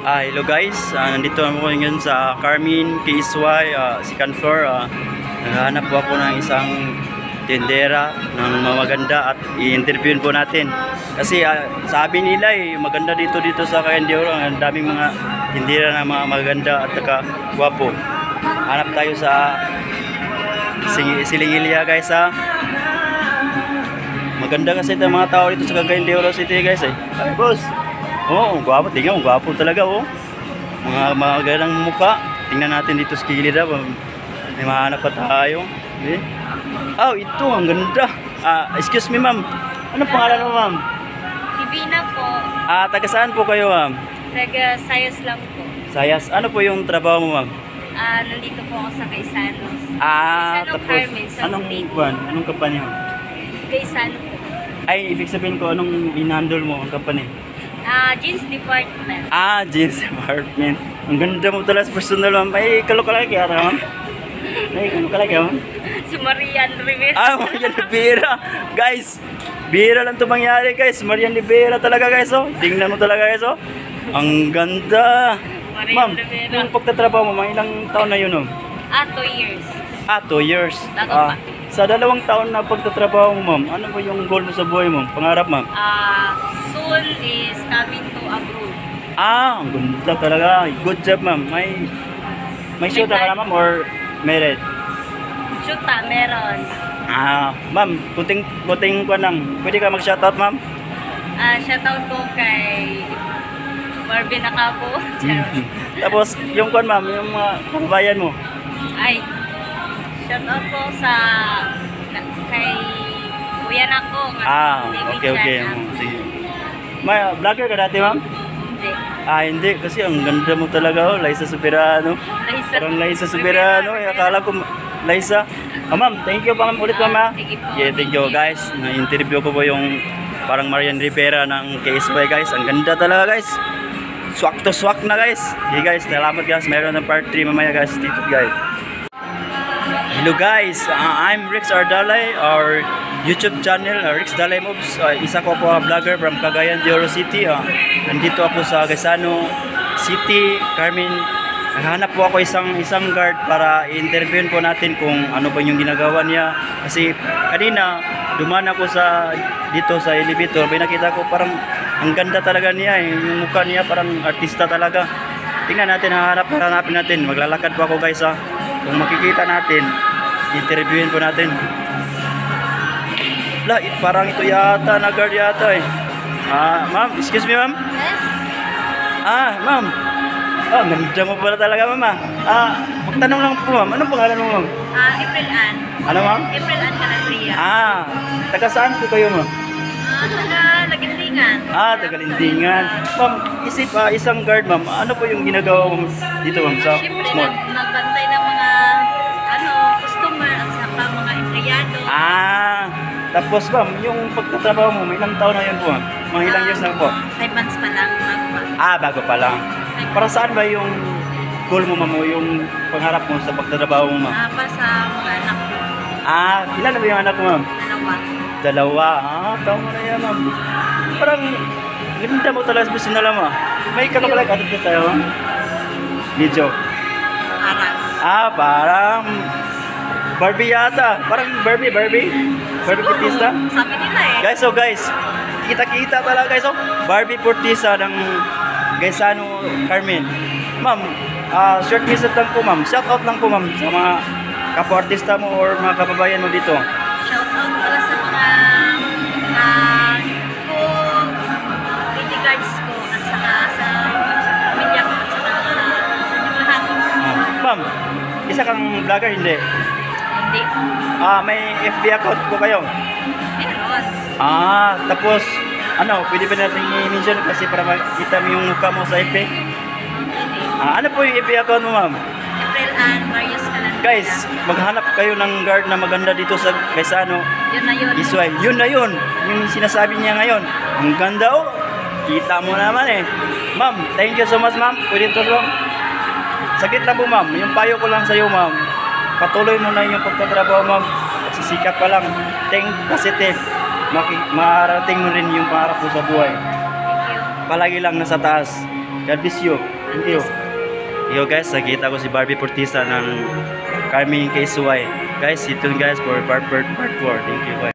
Hello guys, nandito ako ngayon sa Carmen KSY, second floor. Naghahanap po ako ng isang tindera ng mga maganda at i-interviewin po natin. Kasi sabi nila maganda dito sa Cagayan de Oro, ang daming mga tindera na mga maganda at gwapo. Hanap tayo sa Silingilya guys ha. Maganda kasi itong mga tao dito sa Cagayan de Oro City guys Ay boss! Oh, gwapo, tingnan mo, gwapo talaga oh. Mga magandang mukha. Tingnan natin dito sa kilid may mahanap pa tayo. Okay. Oh, ito ang ganda. Excuse me ma'am. Anong pangalan mo ma'am? Divina po. Taga saan po kayo ma'am? Taga Sayas lang po. Sayas. Ano po yung trabaho mo ma'am? Nandito po ako sa Kaysanos. Tapos Carmen, sa anong Spain. anong kampanya mo? Kaysano po. Ay, ibig sabihin ko anong inhandle mo ang kampanya? Jeans department. Jeans department. Ang ganda mo talaga sa personal ma'am. Ay, kalokalaki kaya ma'am? Ay, kalokalaki ma'am? Si Marian Rivera. Marian Rivera. Guys, bira lang ito mangyari guys. Marian Rivera talaga guys oh. Tingnan mo talaga guys oh. Ang ganda. Ma'am, yung pagtatrabaho mo, ilang taon na yun oh? 2 years. 2 years. Sa 2 taon na pagtatrabaho mo ma'am, ano ba yung goal mo sa buhay mo? Pangarap ma'am? Soon is coming to abroad. Ang ganda talaga. Good job ma'am. May shoot ka na ma'am or married? Shoot meron. Ma'am, puting ko lang. Pwede ka mag-shoutout ma'am? Shoutout ko kay Marvin Acabo. Tapos yung kon ma'am, yung mga kababayan mo. Ay, shoutout ko sa kay Kuya Nako. Okay. Sige. May vlogger ka dati ma'am? Hindi. Hindi. Kasi ang ganda mo talaga oh. Liza Soberano. Parang Liza Soberano. Akala ko Liza. Ma'am, thank you pa ma'am ulit ma'am. Yeah, thank you guys. Na-interview ko po yung parang Marian Rivera ng KSY guys. Ang ganda talaga guys. Swak to swak na guys. Okay guys, salamat guys. Mayroon ng part 3 mamaya guys. Dito guys. Hello guys, I'm Rex Ardalay, our YouTube channel, Rex Dalay Moves. Isa ko po vlogger from Cagayan de Oro City. Nandito ako sa Quezano City, Carmen. Naghanap po ako isang guard para i-interviewin po natin kung ano ba yung ginagawa niya. Kasi kanina dumaan ako dito sa elevator, may nakita ko parang ang ganda talaga niya yung mukha niya parang artista talaga. Tingnan natin, hanapin natin. Maglalakad po ako guys Kung makikita natin, interviewin po natin. Parang ito yata na guard yata ma'am, excuse me ma'am. Yes. Ma'am. Ganda mo pala talaga ma'am magtanong lang po ma'am, anong pangalan mo ma'am? April Ann. Ano ma'am? April Ann Calabria. Taga saan po kayo ma'am? Taga Lindingan. Taga Lindingan. Ma'am, isang guard ma'am, ano po yung ginagawa mo dito ma'am sa Siyempre, small? nagbantay ng mga customer at saka mga empleyado. Tapos ma'am, yung pagtatrabaho mo, may ilang taon na yun po ma'am? Mga ilang years na po? 5 months pa lang. Bago pa lang. Para saan ba yung goal mo ma'am, yung pangarap mo sa pagtatrabaho mo ma'am? Para sa mga anak ko. Ilan na ba yung anak mo ma'am? 2. Tama na yan ma'am. Parang ganda mo talaga sa personal mo. May kalokalag atit ka tayo ma'am? Medyo. Aras. Parang Barbie yata. Parang Barbie Portista. Sabi nila Guys, kita talaga guys Barbie Portista ng Quezano Carmen. Ma'am, short visit lang po ma'am. Shout out lang po ma'am sa mga kapwa-artista mo or mga kababayan mo dito. Shout out pala sa mga bodyguards ko at saka sa pamilya ko at saka sa lahat. Ma'am, isa kang vlogger hindi? Hindi. May FB account po kayo? Meron. Tapos pwede ba natin i-mention kasi para makita mo yung mukha mo sa FB? Ano po yung FB account mo ma'am? April Ann Marius Calandria. Guys, maghanap kayo ng guard na maganda dito sa Quezano. Yun na yun. Isway. Yun na yun. Yung sinasabi niya ngayon. Ang ganda Kita mo naman Ma'am, thank you so much ma'am. Pwede tulong. Sakit lang po ma'am. Yung payo ko lang sa iyo ma'am. Patuloy mo na yung pagtatrabaho ma'am. Sisikap pa lang. Think positive. Marating mo rin yung pangarap mo sa buhay. Thank you. Palagi lang nasa taas. God bless you. Thank you. Yo guys, nakita ko si Barbie Portisa ng Carmine Quezon. Guys, ito guys for part 4. Thank you guys.